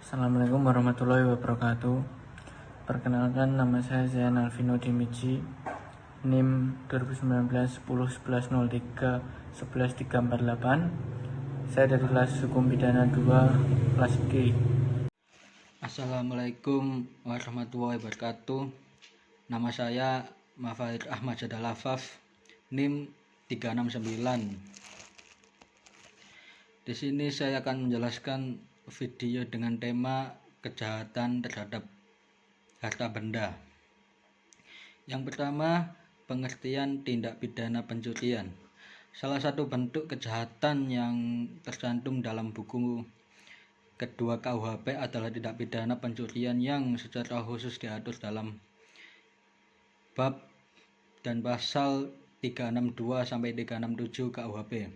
Assalamualaikum warahmatullahi wabarakatuh. Perkenalkan, nama saya Zain Alvino Dimici, NIM 2019 10 11 03 11 348. Saya dari kelas Hukum Pidana 2 kelas G. Assalamualaikum warahmatullahi wabarakatuh. Nama saya Mafaid Ahmad Jadalafaf, NIM 369. Di sini saya akan menjelaskan video dengan tema kejahatan terhadap harta benda. Yang pertama, pengertian tindak pidana pencurian. Salah satu bentuk kejahatan yang tercantum dalam buku kedua KUHP adalah tindak pidana pencurian yang secara khusus diatur dalam bab dan pasal 362 sampai 367 KUHP.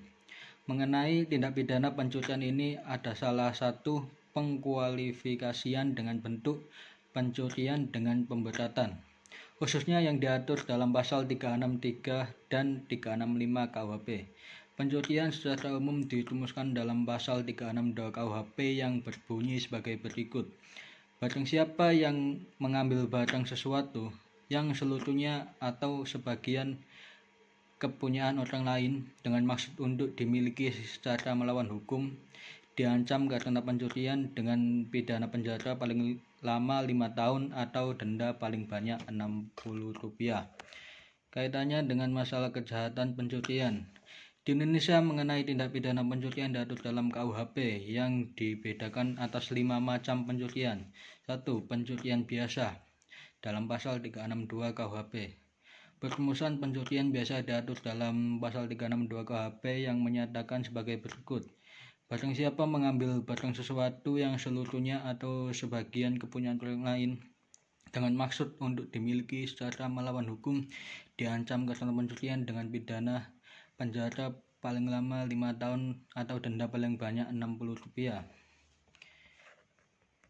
Mengenai tindak pidana pencurian ini ada salah satu pengkualifikasian dengan bentuk pencurian dengan pemberatan, khususnya yang diatur dalam pasal 363 dan 365 KUHP. Pencurian secara umum dirumuskan dalam pasal 362 KUHP yang berbunyi sebagai berikut. Barang siapa yang mengambil barang sesuatu yang seluruhnya atau sebagian kepunyaan orang lain dengan maksud untuk dimiliki secara melawan hukum, diancam karena pencurian dengan pidana penjara paling lama 5 tahun atau denda paling banyak Rp60. Kaitannya dengan masalah kejahatan pencurian. Di Indonesia mengenai tindak pidana pencurian diatur dalam KUHP yang dibedakan atas 5 macam pencurian. 1. Pencurian biasa dalam pasal 362 KUHP. Perumusan pencurian biasa diatur dalam pasal 362 KUHP yang menyatakan sebagai berikut. Barang siapa mengambil barang sesuatu yang seluruhnya atau sebagian kepunyaan orang lain dengan maksud untuk dimiliki secara melawan hukum, diancam karena pencurian dengan pidana penjara paling lama 5 tahun atau denda paling banyak Rp60.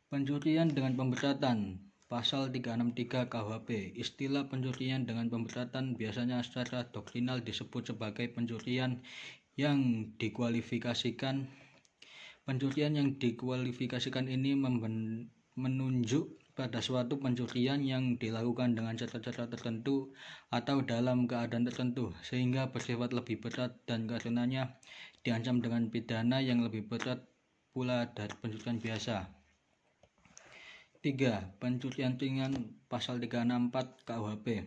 Pencurian dengan pemberatan. Pasal 363 KUHP. Istilah pencurian dengan pemberatan biasanya secara doktrinal disebut sebagai pencurian yang dikualifikasikan. Pencurian yang dikualifikasikan ini menunjuk pada suatu pencurian yang dilakukan dengan cara-cara tertentu atau dalam keadaan tertentu sehingga bersifat lebih berat dan karenanya diancam dengan pidana yang lebih berat pula dari pencurian biasa. 3. Pencurian ringan. Pasal 364 KUHP.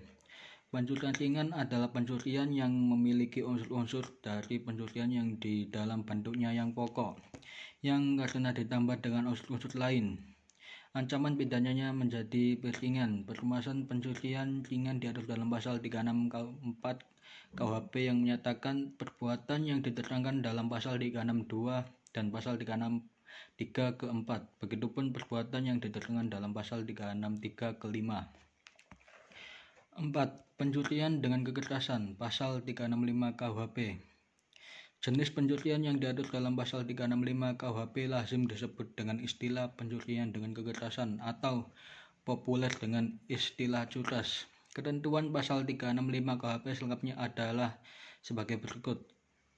Pencurian ringan adalah pencurian yang memiliki unsur-unsur dari pencurian yang di dalam bentuknya yang pokok, yang karena ditambah dengan unsur-unsur lain. Ancaman pidananya menjadi ringan. Perumusan pencurian ringan diatur dalam pasal 364 KUHP yang menyatakan perbuatan yang diterangkan dalam pasal 362 dan pasal 363 ke-4. Begitupun perbuatan yang diterangkan dalam pasal 363 ke-5. 4. Pencurian dengan kekerasan. Pasal 365 KUHP. Jenis pencurian yang diatur dalam pasal 365 KUHP lazim disebut dengan istilah pencurian dengan kekerasan atau populer dengan istilah curas. Ketentuan pasal 365 KUHP selengkapnya adalah sebagai berikut.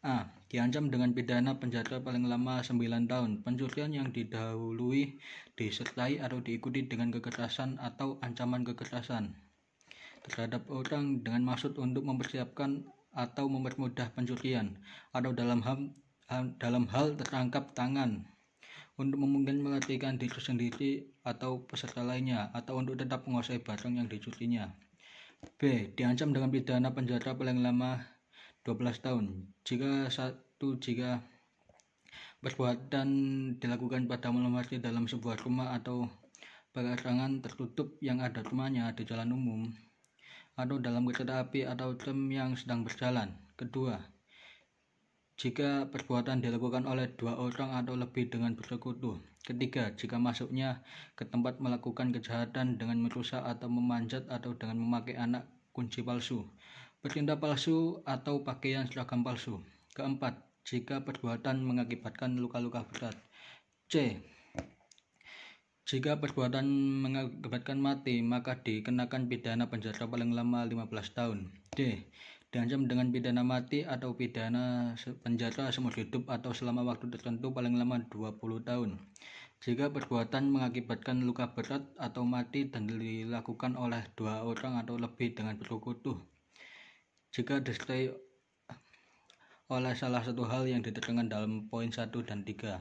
A. Diancam dengan pidana penjara paling lama 9 tahun. Pencurian yang didahului, disertai atau diikuti dengan kekerasan atau ancaman kekerasan terhadap orang dengan maksud untuk mempersiapkan atau mempermudah pencurian atau dalam hal tertangkap tangan untuk memungkinkan melarikan diri sendiri atau peserta lainnya atau untuk tetap menguasai barang yang dicurinya. B. Diancam dengan pidana penjara paling lama 12 tahun jika perbuatan dilakukan pada malam hari dalam sebuah rumah atau pekarangan tertutup yang ada rumahnya di jalan umum atau dalam kereta api atau tram yang sedang berjalan. Kedua, jika perbuatan dilakukan oleh 2 orang atau lebih dengan bersekutu. Ketiga, jika masuknya ke tempat melakukan kejahatan dengan merusak atau memanjat atau dengan memakai anak kunci palsu, bertindak palsu atau pakaian seragam palsu. Keempat, jika perbuatan mengakibatkan luka-luka berat. C. Jika perbuatan mengakibatkan mati, maka dikenakan pidana penjara paling lama 15 tahun. D. Diancam dengan pidana mati atau pidana penjara seumur hidup atau selama waktu tertentu paling lama 20 tahun. jika perbuatan mengakibatkan luka berat atau mati dan dilakukan oleh 2 orang atau lebih dengan bersekutu, jika disertai oleh salah satu hal yang diterangkan dalam poin 1 dan 3.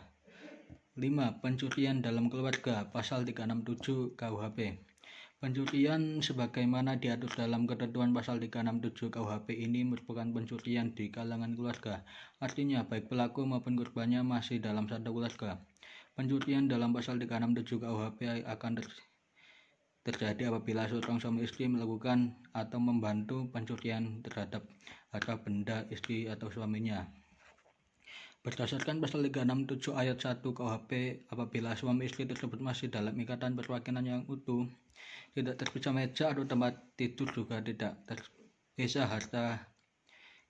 5. Pencurian dalam keluarga, pasal 367 KUHP. Pencurian sebagaimana diatur dalam ketentuan pasal 367 KUHP ini merupakan pencurian di kalangan keluarga. Artinya, baik pelaku maupun korbannya masih dalam satu keluarga. Pencurian dalam pasal 367 KUHP akan terjadi apabila seorang suami istri melakukan atau membantu pencurian terhadap harta benda istri atau suaminya. Berdasarkan pasal 367 ayat 1 KUHP, apabila suami istri tersebut masih dalam ikatan perkawinan yang utuh, tidak terpisah meja atau tempat tidur, juga tidak terpisah harta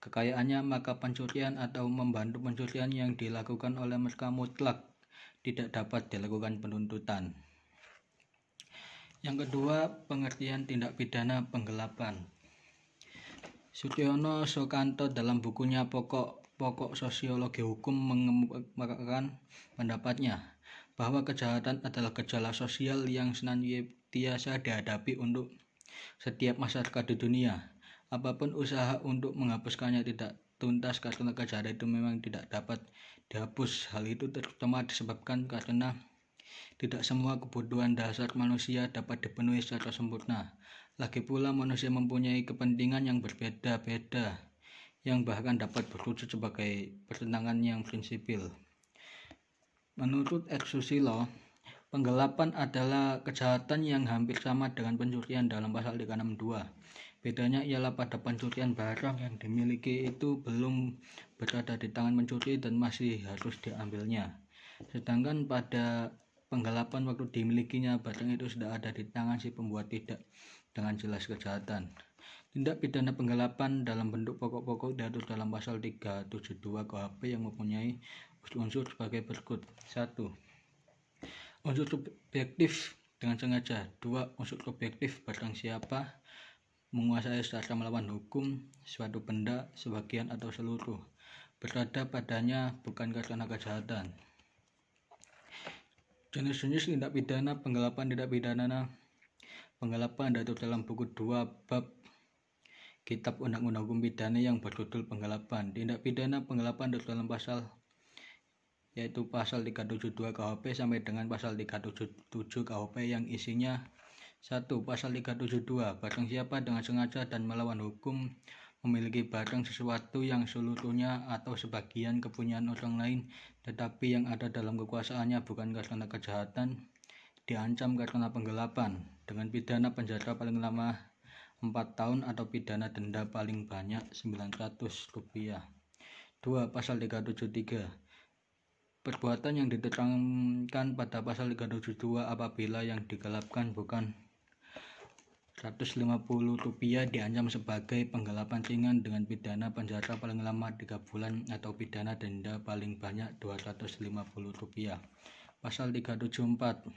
kekayaannya, maka pencurian atau membantu pencurian yang dilakukan oleh mereka mutlak tidak dapat dilakukan penuntutan. Yang kedua, pengertian tindak pidana penggelapan. Sutiono Soekanto dalam bukunya Pokok Sosiologi Hukum mengemukakan pendapatnya bahwa kejahatan adalah gejala sosial yang senantiasa dihadapi untuk setiap masyarakat di dunia. Apapun usaha untuk menghapuskannya tidak tuntas karena kejahatan itu memang tidak dapat dihapus. Hal itu terutama disebabkan karena tidak semua kebutuhan dasar manusia dapat dipenuhi secara sempurna. Lagi pula manusia mempunyai kepentingan yang berbeda-beda yang bahkan dapat berwujud sebagai pertentangan yang prinsipil. Menurut Ex Susilo, penggelapan adalah kejahatan yang hampir sama dengan pencurian dalam pasal 362. Bedanya ialah pada pencurian barang yang dimiliki itu belum berada di tangan pencuri dan masih harus diambilnya. Sedangkan pada penggelapan waktu dimilikinya barang itu sudah ada di tangan si pembuat tidak dengan jelas kejahatan. Tindak pidana penggelapan dalam bentuk pokok-pokok diatur dalam pasal 372 KUHP yang mempunyai unsur sebagai berikut. 1. Unsur subjektif dengan sengaja. 2. Unsur objektif barang siapa menguasai secara melawan hukum suatu benda, sebagian atau seluruh, berada padanya bukan karena kejahatan. Jenis-jenis tindak pidana penggelapan. Tindak pidana penggelapan diatur dalam buku 2 bab Kitab Undang-Undang Hukum Pidana yang berjudul penggelapan. Tindak pidana penggelapan diatur dalam pasal yaitu pasal 372 KUHP sampai dengan pasal 377 KUHP yang isinya 1. Pasal 372, barang siapa dengan sengaja dan melawan hukum memiliki barang sesuatu yang seluruhnya atau sebagian kepunyaan orang lain tetapi yang ada dalam kekuasaannya bukan karena kejahatan, diancam karena penggelapan dengan pidana penjara paling lama 4 tahun atau pidana denda paling banyak Rp900. 2. Pasal 373, perbuatan yang diterangkan pada pasal 372 apabila yang digelapkan bukan Rp150 diancam sebagai penggelapan ringan dengan pidana penjara paling lama 3 bulan atau pidana denda paling banyak Rp250. Pasal 374,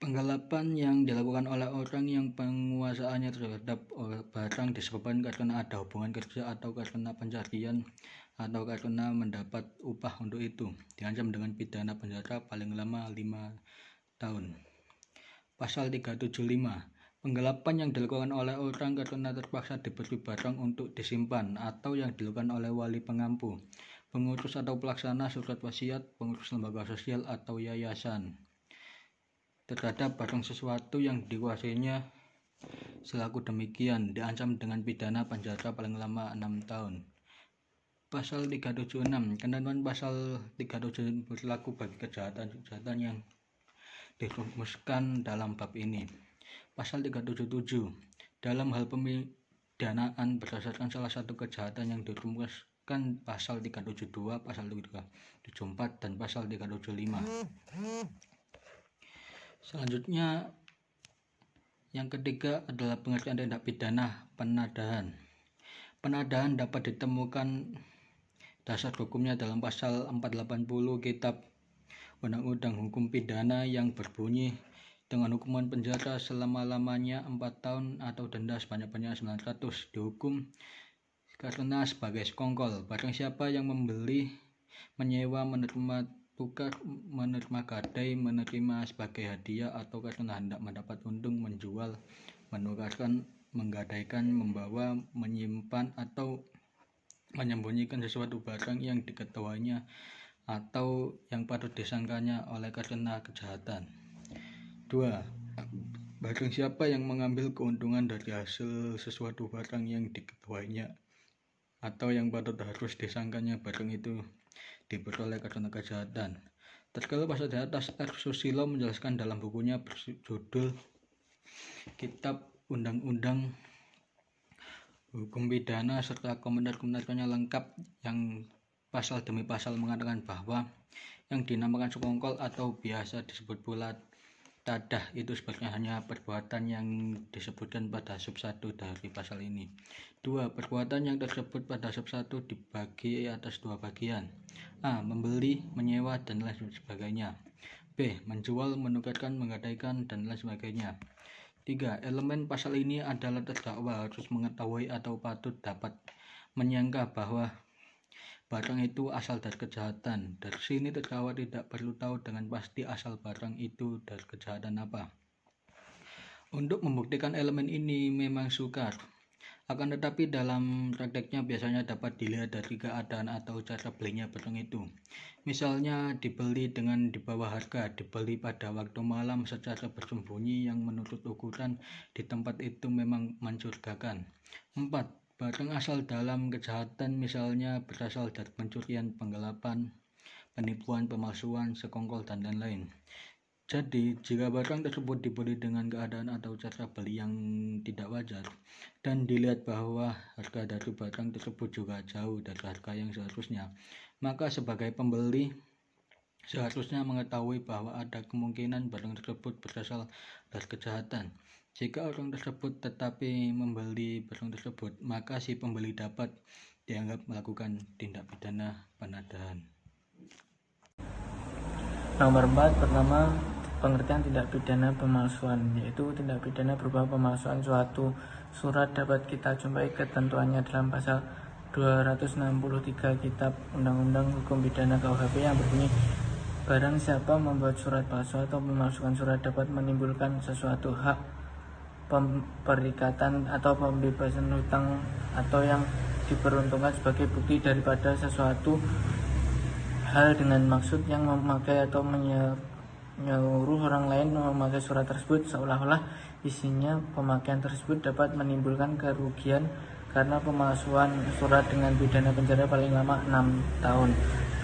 penggelapan yang dilakukan oleh orang yang penguasaannya terhadap barang disebabkan karena ada hubungan kerja atau karena pencarian atau karena mendapat upah untuk itu, diancam dengan pidana penjara paling lama 5 tahun. Pasal 375, penggelapan yang dilakukan oleh orang karena terpaksa diberi barang untuk disimpan atau yang dilakukan oleh wali pengampu, pengurus atau pelaksana surat wasiat, pengurus lembaga sosial atau yayasan terhadap barang sesuatu yang dikuasainya selaku demikian, diancam dengan pidana penjara paling lama 6 tahun. Pasal 376, ketentuan pasal 377 berlaku bagi kejahatan-kejahatan yang dirumuskan dalam bab ini. Pasal 377, dalam hal pemidanaan berdasarkan salah satu kejahatan yang dirumuskan pasal 372, pasal 374 dan pasal 375. Selanjutnya yang ketiga adalah pengertian tindak pidana penadahan. Penadahan dapat ditemukan dasar hukumnya dalam pasal 480 Kitab Undang-Undang Hukum Pidana yang berbunyi dengan hukuman penjara selama-lamanya 4 tahun atau denda sebanyak-banyaknya 900, dihukum karena sebagai sekongkol barang siapa yang membeli, menyewa, menerima tukar, menerima gadai, menerima sebagai hadiah, atau karena hendak mendapat untung, menjual, menukarkan, menggadaikan, membawa, menyimpan, atau menyembunyikan sesuatu barang yang diketahuinya atau yang patut disangkanya oleh karena kejahatan. 2. Barang siapa yang mengambil keuntungan dari hasil sesuatu barang yang diketahuinya atau yang patut harus disangkanya barang itu diperoleh karena kejahatan. Terkala pasal di atas, R. Susilo menjelaskan dalam bukunya berjudul Kitab Undang-Undang Hukum Pidana serta komentar-komentarnya lengkap, yang pasal demi pasal mengatakan bahwa yang dinamakan sekongkol atau biasa disebut pula tadah itu sebenarnya hanya perbuatan yang disebutkan pada sub 1 dari pasal ini. 2. Perbuatan yang tersebut pada sub 1 dibagi atas 2 bagian. A. Membeli, menyewa, dan lain sebagainya. B. Menjual, menukarkan, menggadaikan, dan lain sebagainya. 3. Elemen pasal ini adalah terdakwa harus mengetahui atau patut dapat menyangka bahwa barang itu asal dari kejahatan. Dari sini terdakwa tidak perlu tahu dengan pasti asal barang itu dari kejahatan apa. Untuk membuktikan elemen ini memang sukar. Akan tetapi dalam prakteknya biasanya dapat dilihat dari keadaan atau cara belinya barang itu. Misalnya dibeli dengan di bawah harga, dibeli pada waktu malam secara bersembunyi yang menurut ukuran di tempat itu memang mencurigakan. 4. Barang asal dalam kejahatan, misalnya berasal dari pencurian, penggelapan, penipuan, pemalsuan, sekongkol, dan lain-lain. Jadi, jika barang tersebut dibeli dengan keadaan atau cara beli yang tidak wajar, dan dilihat bahwa harga dari barang tersebut juga jauh dari harga yang seharusnya, maka sebagai pembeli seharusnya mengetahui bahwa ada kemungkinan barang tersebut berasal dari kejahatan. Jika orang tersebut tetapi membeli barang tersebut, maka si pembeli dapat dianggap melakukan tindak pidana penadahan. Nomor 4, pertama, pengertian tindak pidana pemalsuan, yaitu tindak pidana berupa pemalsuan suatu surat dapat kita jumpai ketentuannya dalam pasal 263 Kitab Undang-Undang Hukum Pidana KUHP yang berbunyi, barang siapa membuat surat palsu atau memalsukan surat dapat menimbulkan sesuatu hak, perikatan atau pembebasan hutang atau yang diperuntukkan sebagai bukti daripada sesuatu hal dengan maksud yang memakai atau menyuruh orang lain memakai surat tersebut seolah-olah isinya pemakaian tersebut dapat menimbulkan kerugian karena pemalsuan surat dengan pidana penjara paling lama 6 tahun.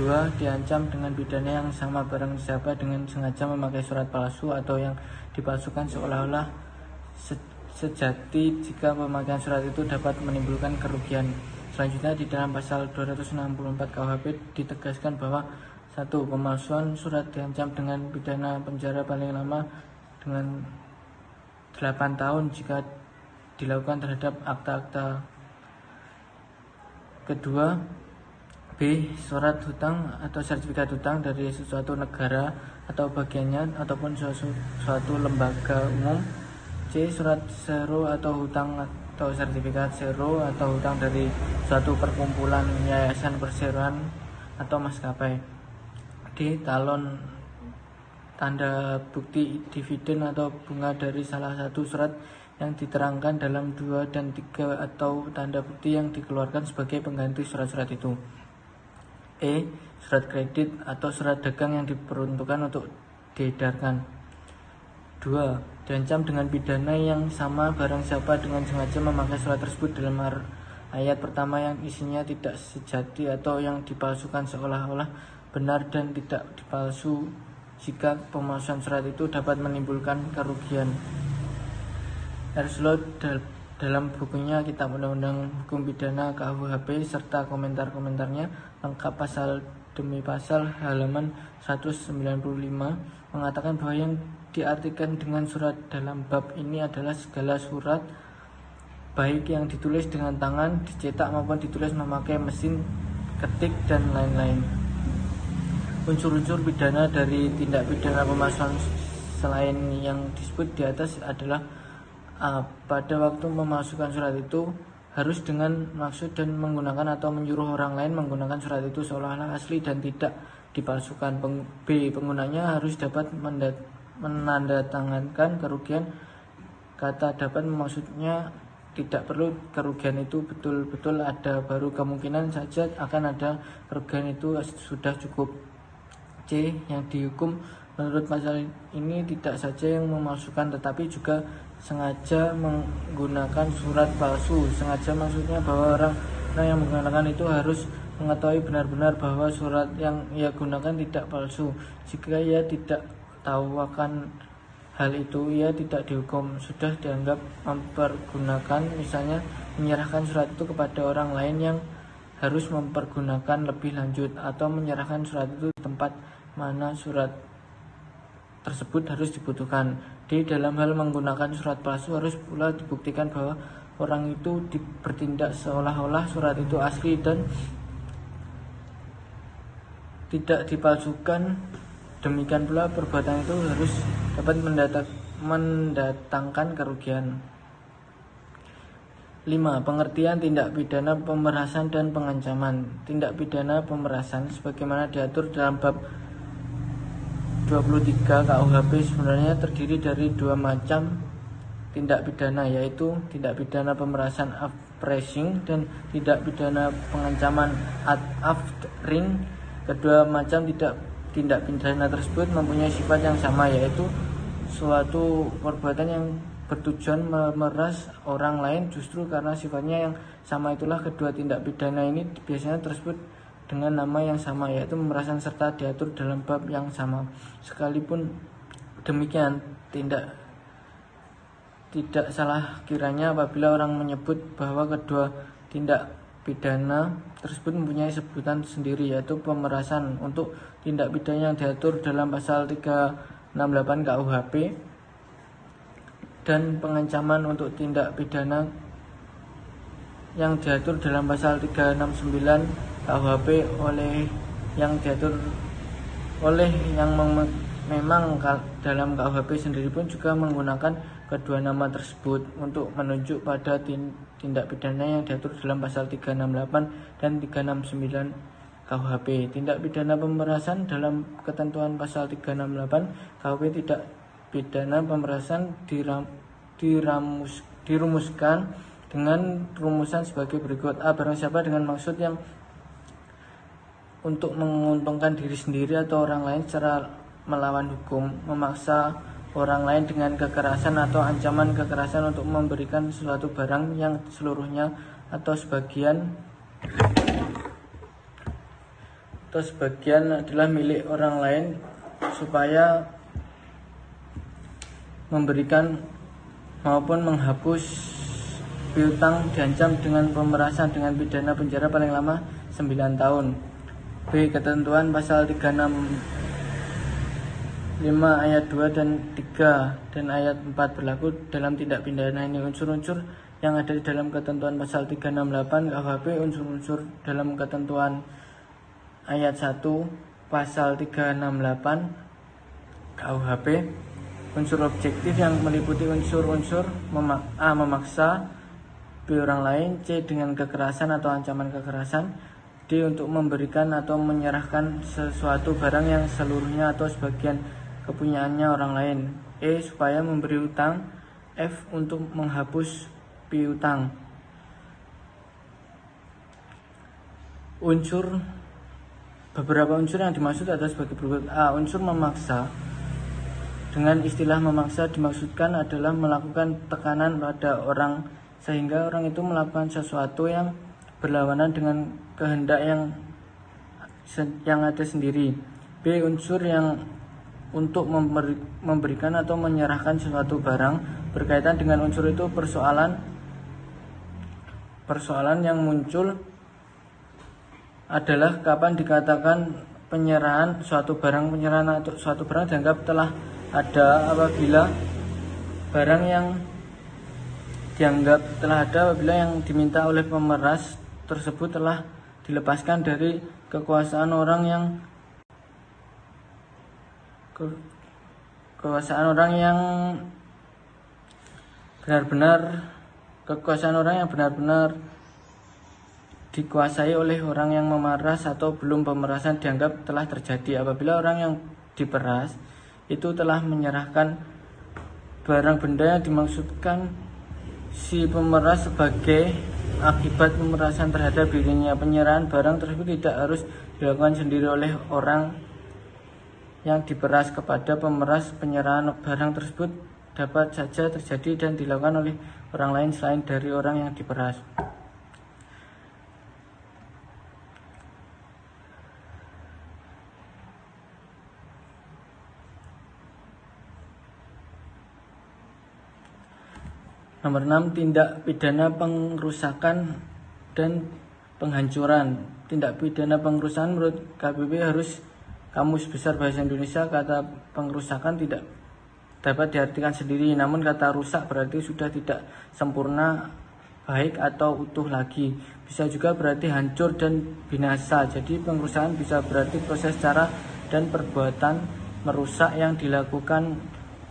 2. Diancam dengan pidana yang sama barang siapa dengan sengaja memakai surat palsu atau yang dipalsukan seolah-olah sejati jika pemakaian surat itu dapat menimbulkan kerugian. Selanjutnya di dalam pasal 264 KUHP ditegaskan bahwa 1. Pemalsuan surat diancam dengan pidana penjara paling lama dengan 8 tahun jika dilakukan terhadap akta-akta. Kedua, B. Surat hutang atau sertifikat hutang dari sesuatu negara atau bagiannya ataupun suatu lembaga umum. C. Surat sero atau hutang atau sertifikat sero atau hutang dari suatu perkumpulan, yayasan, perseroan atau maskapai. D. Talon tanda bukti dividen atau bunga dari salah satu surat yang diterangkan dalam 2 dan 3 atau tanda bukti yang dikeluarkan sebagai pengganti surat-surat itu. E. Surat kredit atau surat dagang yang diperuntukkan untuk diedarkan. 2. Diancam dengan pidana yang sama barang siapa dengan sengaja memakai surat tersebut dalam ayat pertama yang isinya tidak sejati atau yang dipalsukan seolah-olah benar dan tidak dipalsu jika pemalsuan surat itu dapat menimbulkan kerugian. Erslo dalam bukunya Kitab Undang-Undang Hukum Pidana KUHP serta komentar-komentarnya lengkap pasal demi pasal halaman 195 mengatakan bahwa yang diartikan dengan surat dalam bab ini adalah segala surat baik yang ditulis dengan tangan, dicetak maupun ditulis memakai mesin ketik dan lain-lain. Unsur-unsur pidana dari tindak pidana pemalsuan selain yang disebut di atas adalah A. Pada waktu memalsukan surat itu harus dengan maksud dan menggunakan atau menyuruh orang lain menggunakan surat itu seolah-olah asli dan tidak dipalsukan. B. Penggunanya harus dapat menandatangankan kerugian. Kata dapat maksudnya tidak perlu kerugian itu betul-betul ada, baru kemungkinan saja akan ada kerugian itu sudah cukup. C. Yang dihukum menurut pasal ini tidak saja yang memalsukan tetapi juga sengaja menggunakan surat palsu. Sengaja maksudnya bahwa orang yang menggunakan itu harus mengetahui benar-benar bahwa surat yang ia gunakan tidak palsu. Jika ia tidak tahu akan hal itu, ia tidak dihukum. Sudah dianggap mempergunakan, misalnya menyerahkan surat itu kepada orang lain yang harus mempergunakan lebih lanjut, atau menyerahkan surat itu di tempat mana surat tersebut harus dibutuhkan. D. Dalam hal menggunakan surat palsu harus pula dibuktikan bahwa orang itu bertindak seolah-olah surat itu asli dan tidak dipalsukan. Demikian pula perbuatan itu harus dapat mendatangkan kerugian. 5. Pengertian tindak pidana pemerasan dan pengancaman. Tindak pidana pemerasan sebagaimana diatur dalam bab 23 KUHP sebenarnya terdiri dari dua macam tindak pidana, yaitu tindak pidana pemerasan appraising dan tindak pidana pengancaman ad aftering. Kedua macam tindak pidana tersebut mempunyai sifat yang sama, yaitu suatu perbuatan yang bertujuan memeras orang lain. Justru karena sifatnya yang sama itulah kedua tindak pidana ini biasanya tersebut dengan nama yang sama, yaitu pemerasan, serta diatur dalam bab yang sama. Sekalipun demikian, tidak salah kiranya apabila orang menyebut bahwa kedua tindak pidana tersebut mempunyai sebutan sendiri, yaitu pemerasan untuk tindak pidana yang diatur dalam pasal 368 KUHP dan pengancaman untuk tindak pidana yang diatur dalam pasal 369 KUHP yang memang dalam KUHP sendiri pun juga menggunakan kedua nama tersebut untuk menunjuk pada tindak pidana yang diatur dalam pasal 368 dan 369 KUHP. Tindak pidana pemerasan dalam ketentuan pasal 368 KUHP tindak pidana pemerasan dirumuskan dengan rumusan sebagai berikut. A. Barang siapa dengan maksud yang untuk menguntungkan diri sendiri atau orang lain secara melawan hukum, memaksa orang lain dengan kekerasan atau ancaman kekerasan untuk memberikan suatu barang yang seluruhnya atau sebagian adalah milik orang lain supaya memberikan maupun menghapus piutang, diancam dengan pemerasan dengan pidana penjara paling lama 9 tahun. B. Ketentuan pasal 365 ayat 2 dan 3 dan ayat 4 berlaku dalam tindak pidana ini. Unsur-unsur yang ada di dalam ketentuan pasal 368 KUHP, unsur-unsur dalam ketentuan ayat 1 pasal 368 KUHP, unsur objektif yang meliputi unsur-unsur A. Memaksa B. Orang lain, C. Dengan kekerasan atau ancaman kekerasan, D. Untuk memberikan atau menyerahkan sesuatu barang yang seluruhnya atau sebagian kepunyaannya orang lain, E. Supaya memberi utang, F. Untuk menghapus piutang. Beberapa unsur yang dimaksud adalah sebagai berikut. A. Unsur memaksa. Dengan istilah memaksa dimaksudkan adalah melakukan tekanan pada orang sehingga orang itu melakukan sesuatu yang berlawanan dengan kehendak yang ada sendiri. B. Unsur yang untuk memberikan atau menyerahkan sesuatu barang. Berkaitan dengan unsur itu persoalan yang muncul adalah kapan dikatakan penyerahan suatu barang dianggap telah ada apabila barang yang dianggap telah ada apabila yang diminta oleh pemeras tersebut telah dilepaskan dari kekuasaan orang yang benar-benar dikuasai oleh orang yang memeras atau belum pemerasan dianggap telah terjadi. Apabila orang yang diperas itu telah menyerahkan barang benda yang dimaksudkan si pemeras sebagai akibat pemerasan terhadap dirinya. Penyerahan barang tersebut tidak harus dilakukan sendiri oleh orang yang diperas kepada pemeras. Penyerahan barang tersebut dapat saja terjadi dan dilakukan oleh orang lain selain dari orang yang diperas. Nomor 6, tindak pidana pengrusakan dan penghancuran. Tindak pidana pengrusakan menurut KBP harus Kamus Besar Bahasa Indonesia, kata pengrusakan tidak dapat diartikan sendiri, namun kata rusak berarti sudah tidak sempurna, baik atau utuh lagi. Bisa juga berarti hancur dan binasa. Jadi pengrusakan bisa berarti proses, cara, dan perbuatan merusak yang dilakukan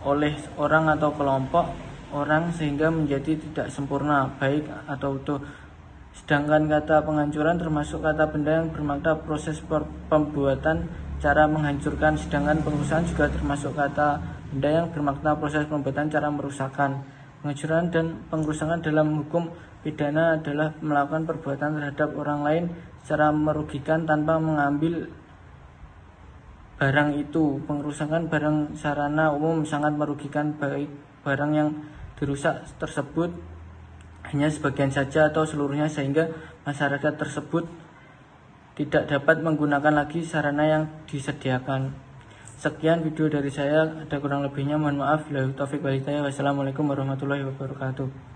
oleh orang atau kelompok orang sehingga menjadi tidak sempurna, baik atau utuh. Sedangkan kata penghancuran termasuk kata benda yang bermakna proses pembuatan, cara menghancurkan. Sedangkan pengrusakan juga termasuk kata benda yang bermakna proses pembuatan, cara merusakkan. Penghancuran dan pengrusakan dalam hukum pidana adalah melakukan perbuatan terhadap orang lain secara merugikan tanpa mengambil barang itu. Pengrusakan barang sarana umum sangat merugikan, baik barang yang dirusak tersebut hanya sebagian saja atau seluruhnya, sehingga masyarakat tersebut tidak dapat menggunakan lagi sarana yang disediakan. Sekian video dari saya, ada kurang lebihnya mohon maaf. Wassalamualaikum warahmatullahi wabarakatuh.